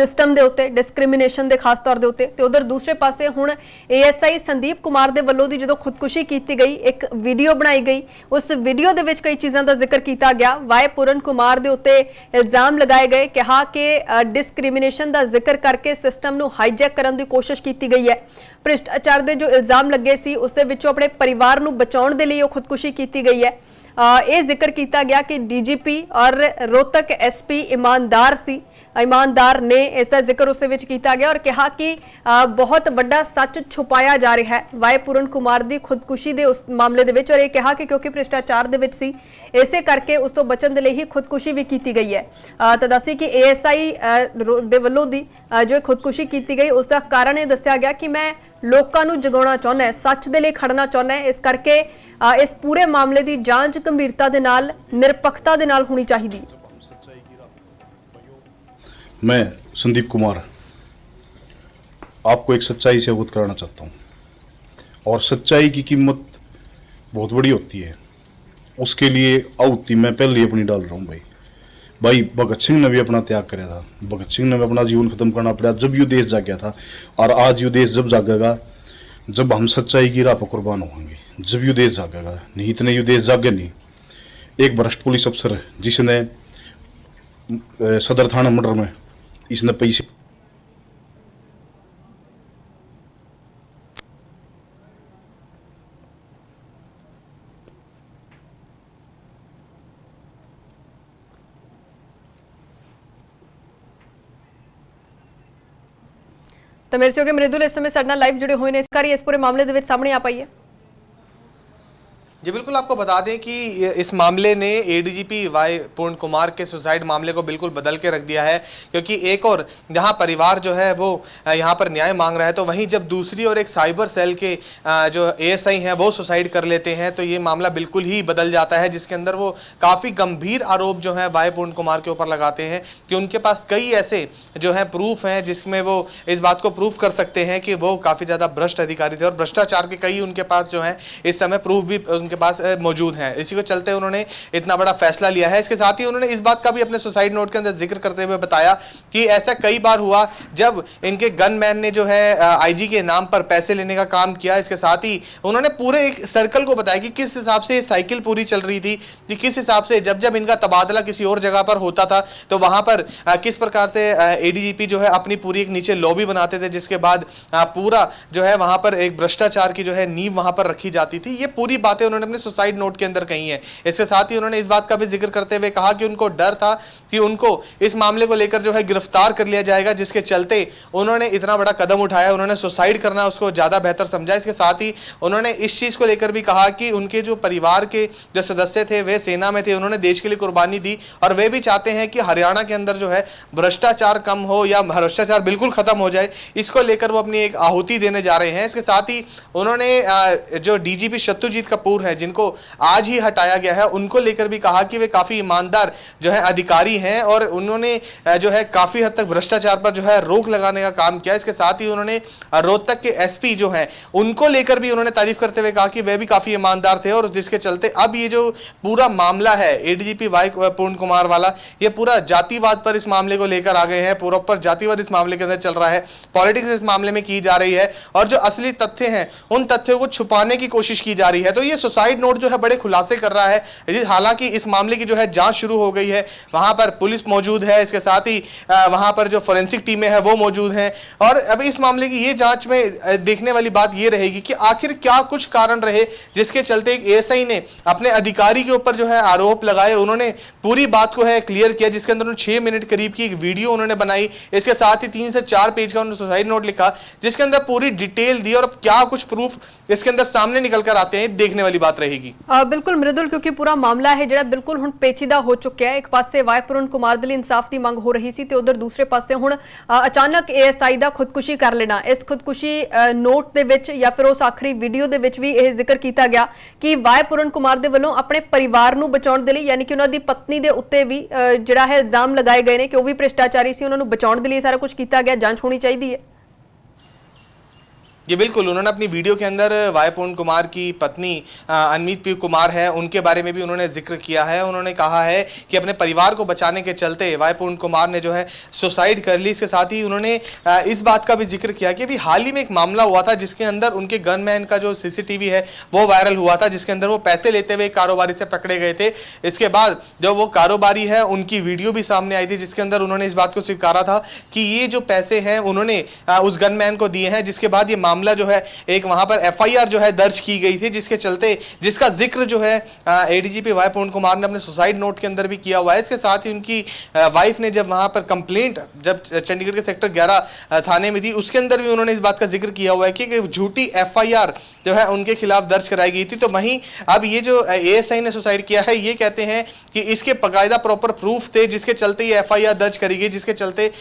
System के उत्ते discrimination के खास तौर के उत्ते ते उधर दूसरे पासे हुण ASI संदीप कुमार के वल्लों दी जो खुदकुशी की गई एक वीडियो बनाई गई उस वीडियो दे विच कई चीज़ों का जिक्र किया गया वाय पूरन कुमार के उत्ते इल्जाम लगाए गए कहा कि डिस्क्रिमिनेशन का जिक्र करके सिस्टम नूं हाईजैक करने की कोशिश की गई है। भ्रिष्टाचार के जो इल्जाम लगे सी उस दे विचों अपने परिवार नूं बचाउण दे लई खुदकुशी की गई है। ये जिक्र किया गया कि DGP और रोहतक SP ईमानदार ने इसका जिक्र उस किया गया और कहा कि बहुत बड़ा सच छुपाया जा रहा है वाय पूरन कुमार की खुदकुशी के उस मामले दे विच और ये कहा कि क्योंकि भ्रिष्टाचार दे विच सी इसे करके उस तो बचन के लिए ही खुदकुशी भी की गई है। तो दसी कि ASI दे वल्लों दी जो खुदकुशी की गई उसका कारण ये दस्या गया कि मैं लोगों को जगाना चाहुंदा है सच के लिए खड़ना चाहुंदा है इस करके इस पूरे मामले की जांच गंभीरता के नाल निरपक्षता के नाल होनी चाहिए। मैं संदीप कुमार आपको एक सच्चाई से अवगत कराना चाहता हूँ और सच्चाई की कीमत बहुत बड़ी होती है। उसके लिए आहुति मैं पहले ही अपनी डाल रहा हूँ भाई भगत सिंह ने भी अपना त्याग कराया था। भगत सिंह ने भी अपना जीवन खत्म करना पड़ा जब ये देश जाग गया था और आज ये देश जब जागेगा जब हम सच्चाई की राह पर कुर्बान होंगे जब ये देश जागेगा नहीं इतने ये देश जागे नहीं। एक भ्रष्ट पुलिस अफसर जिसने सदर थाना मर्डर में इसने पैसे तो मेरे से मृदुल इस समय साडे लाइव जुड़े हुए हैं इस कारी इस पूरे मामले दे विच सामने आ पाई है। जी बिल्कुल आपको बता दें कि इस मामले ने ADGP वाय पूर्ण कुमार के सुसाइड मामले को बिल्कुल बदल के रख दिया है क्योंकि एक और जहां परिवार जो है वो यहां पर न्याय मांग रहा है तो वहीं जब दूसरी और एक साइबर सेल के जो ASI हैं वो सुसाइड कर लेते हैं तो ये मामला बिल्कुल ही बदल जाता है जिसके अंदर वो काफ़ी गंभीर आरोप जो है वाय पूर्ण कुमार के ऊपर लगाते हैं कि उनके पास कई ऐसे जो है प्रूफ हैं जिसमें वो इस बात को प्रूफ कर सकते हैं कि वो काफ़ी ज़्यादा भ्रष्ट अधिकारी थे और भ्रष्टाचार के कई उनके पास जो है इस समय प्रूफ भी के पास मौजूद हैं। इसी को चलते उन्होंने इतना बड़ा फैसला लिया है। इसके साथ ही उन्होंने इस बात का भी अपने सुसाइड नोट के अंदर जिक्र करते हुए बताया कि ऐसा कई बार हुआ जब इनके गनमैन ने जो है IG के नाम पर पैसे लेने का काम किया। इसके साथ ही उन्होंने पूरे एक सर्कल को बताया कि किस हिसाब से साइकिल पूरी चल रही थी कि किस हिसाब से जब जब इनका तबादला किसी और जगह पर होता था तो वहां पर किस प्रकार से ADGP जो है अपनी पूरी एक नीचे लॉबी बनाते थे जिसके बाद पूरा जो है वहां पर एक भ्रष्टाचार की जो है नींव वहां पर रखी जाती थी। ये पूरी बातें उन्होंने अपने सुसाइड नोट के अंदर कही है। इसके साथ ही उन्होंने इस बात का भी जिक्र करते हुए कहा कि उनको डर था कि उनको इस मामले को लेकर जो है गिरफ्तार कर लिया जाएगा जिसके चलते उन्होंने इतना बड़ा कदम उठाया। उन्होंने सुसाइड करना उसको ज्यादा बेहतर समझा। इसके साथ ही उन्होंने इस चीज को लेकर भी कहा कि उनके जो परिवार के जो सदस्य थे वे सेना में थे, उन्होंने देश के लिए कुर्बानी दी और वे भी चाहते हैं कि हरियाणा के अंदर जो है भ्रष्टाचार कम हो या भ्रष्टाचार बिल्कुल खत्म हो जाए, इसको लेकर वो अपनी एक आहुति देने जा रहे हैं। इसके साथ ही उन्होंने जो DGP शत्रुजीत कपूर है जिनको आज ही हटाया गया है उनको लेकर भी कहा कि वे काफी ईमानदार जो है अधिकारी हैं और उन्होंने जो है काफी हद तक भ्रष्टाचार पर जो है रोक लगाने का काम किया। इसके साथ ही उन्होंने रोहतक के SP जो हैं उनको लेकर भी उन्होंने तारीफ करते हुए कहा कि वे भी काफी ईमानदार थे और जिसके चलते अब ये जो पूरा मामला है ADGP वाय पूर्ण कुमार वाला ये पूरा जातिवाद पर इस मामले को लेकर आ गए हैं। पूरा पर जातिवाद इस मामले के अंदर चल रहा है, पॉलिटिक्स इस मामले में की जा रही है और जो असली तथ्य हैं उन तथ्यों को छुपाने की कोशिश की जा रही है। तो ये सुसाइड नोट जो है बड़े खुलासे कर रहा है। हालांकि इस मामले की जो है जांच शुरू हो गई है, वहां पर पुलिस मौजूद है, इसके साथ ही वहां पर जो फोरेंसिक टीमें हैं वो मौजूद हैं और अभी इस मामले की ये जांच में देखने वाली बात ये रहेगी कि आखिर क्या कुछ कारण रहे जिसके चलते एक ASI ने अपने अधिकारी के ऊपर जो है आरोप लगाए। उन्होंने पूरी बात को है क्लियर किया जिसके अंदर 6 मिनट करीब की एक वीडियो उन्होंने बनाई। इसके साथ ही 3 से 4 पेज का उन्होंने सुसाइड नोट लिखा जिसके अंदर पूरी डिटेल दी और क्या कुछ प्रूफ इसके अंदर सामने निकल कर आते हैं देखने वाली बात रहेगी। बिल्कुल मृदुल, क्योंकि पूरा मामला है जो बिल्कुल हुण पेचीदा हो चुका है। एक पासे वाय पूर्ण कुमार दे लई इंसाफ की मंग हो रही सी ते उधर दूसरे पासे हुण अचानक ASI दा खुदकुशी कर लेना। इस खुदकुशी नोट दे विच या फिर उस आखिरी वीडियो दे विच भी यह जिक्र किया गया कि वाय पूर्ण कुमार दे वल्लों अपने परिवार नूं बचाउण दे लई यानी कि उन्हां दी पत्नी दे उत्ते भी जिहड़ा है इल्जाम लगाए गए ने कि वो भी भ्रिष्टाचारी सी, उन्हां नूं बचाउण दे लई सारा कुछ किया गया। जांच होनी चाहिए है। ये बिल्कुल उन्होंने अपनी वीडियो के अंदर वाई पूर्ण कुमार की पत्नी अनमीत पी कुमार है, उनके बारे में भी उन्होंने जिक्र किया है। उन्होंने कहा है कि अपने परिवार को बचाने के चलते वाई पूर्ण कुमार ने जो है सुसाइड कर ली। इसके साथ ही उन्होंने इस बात का भी जिक्र किया कि अभी हाल ही में एक मामला हुआ था जिसके अंदर उनके गनमैन का जो सीसीटीवी है वो वायरल हुआ था, जिसके अंदर वो पैसे लेते हुए कारोबारी से पकड़े गए थे। इसके बाद जो वो कारोबारी है उनकी वीडियो भी सामने आई थी, जिसके अंदर उन्होंने इस बात को स्वीकारा था कि ये जो पैसे हैं उन्होंने उस गनमैन को दिए हैं। जिसके बाद ये मामला जो है एक वहां पर एफआईआर जो है दर्ज की गई थी, जिसके चलते जिसका जिक्र जो है एडीजीपी वाई पूर्ण कुमार ने अपने सुसाइड नोट के अंदर भी किया हुआ है। इसके साथ ही उनकी वाइफ ने जब वहां पर कंप्लेंट जब चंडीगढ़ के सेक्टर 11 थाने में दी, उसके अंदर भी उन्होंने इस बात का जिक्र किया हुआ है कि झूठी एफआईआर जो है उनके खिलाफ दर्ज कराई गई थी। तो वहीं अब ये जो एएसआई ने सुसाइड किया है, ये कहते हैं कि इसके बाकायदा प्रॉपर प्रूफ थे, जिसके चलते ये एफआईआर दर्ज करी गई, जिसके चलते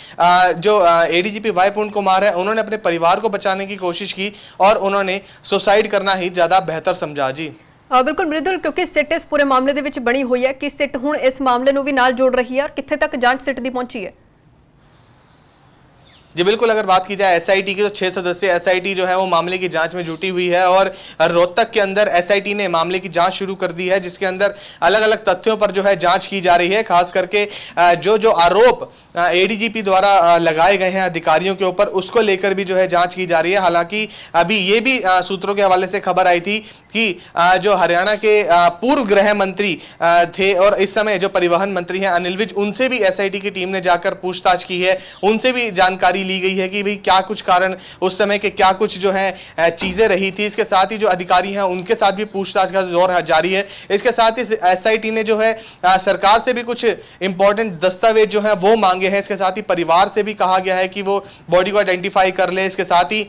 जो एडीजीपी वाई पूर्ण कुमार है उन्होंने अपने परिवार को बचाने की कोशिश की और उन्होंने सुसाइड करना ही ज्यादा बेहतर समझा। जी बिल्कुल मृदुल, क्योंकि सिट इस पूरे मामले ਦੇ ਵਿੱਚ ਬਣੀ ਹੋਈ ਹੈ ਕਿ ਸਿਟ ਹੁਣ ਇਸ ਮਾਮਲੇ ਨੂੰ ਵੀ ਨਾਲ ਜੋੜ ਰਹੀ ਹੈ और ਕਿੱਥੇ तक ਜਾਂਚ सिट ਦੀ पहुंची है? जी बिल्कुल, अगर बात की जाए एसआईटी की तो 6 सदस्यीय एसआईटी जो है वो मामले की जांच में जुटी हुई है और रोहतक के अंदर एसआईटी ने मामले की जांच शुरू कर दी है, जिसके अंदर अलग अलग तथ्यों पर जो है जांच की जा रही है। खास करके जो आरोप एडीजीपी द्वारा लगाए गए हैं अधिकारियों के ऊपर, उसको लेकर भी जो है जांच की जा रही है। हालांकि अभी ये भी सूत्रों के हवाले से खबर आई थी कि जो हरियाणा के पूर्व गृह मंत्री थे और इस समय जो परिवहन मंत्री हैं अनिल विज, उनसे भी एसआईटी की टीम ने जाकर पूछताछ की है, उनसे भी जानकारी ली गई है कि भाई क्या कुछ कारण उस समय के क्या कुछ जो है चीजें रही थी। इसके साथ ही जो अधिकारी हैं उनके साथ भी पूछताछ का दौर जारी है। इसके साथ ही एसआईटी ने जो है सरकार से भी कुछ इंपॉर्टेंट दस्तावेज जो है वो मांगे हैं। इसके साथ ही परिवार से भी कहा गया है कि वो बॉडी को आइडेंटिफाई कर ले। इसके साथ ही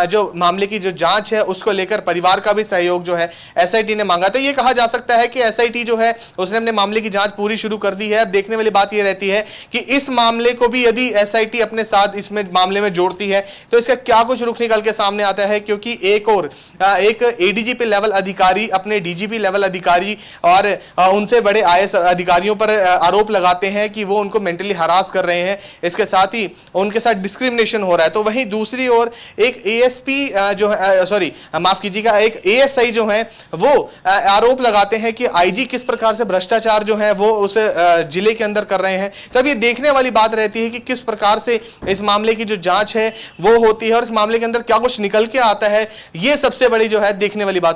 जो मामले की जो जांच है उसको लेकर परिवार का भी सहयोग जो है एसआईटी ने मांगा। तो ये कहा जा सकता है कि एसआईटी जो है उसने अपने मामले की जांच पूरी शुरू कर दी है। अब देखने वाली बात ये रहती है कि इस मामले को भी यदि एसआईटी अपने साथ इसमें मामले में जोड़ती है तो इसका क्या कुछ रुख निकल के सामने आता है, क्योंकि एक एडीजीपी लेवल अधिकारी अपने डीजीपी लेवल अधिकारी और उनसे बड़े आईएएस अधिकारियों पर आरोप लगाते हैं कि वो उनको मेंटली हरास कर रहे हैं। इसके साथ ही उनके साथ डिस्क्रिमिनेशन हो रहा है। तो वहीं दूसरी ओर एक एएसपी जो है माफ कीजिएगा, एक एएसआई जो है वो आरोप लगाते हैं कि आईजी किस प्रकार से भ्रष्टाचार जो है वो उस जिले के अंदर कर रहे हैं। तब ये देखने वाली बात रहती है कि किस प्रकार से इस मामले की जो जांच है वो होती है और इस मामले के अंदर क्या कुछ निकल के आता है। ये सबसे बड़ी जो है देखने वाली बात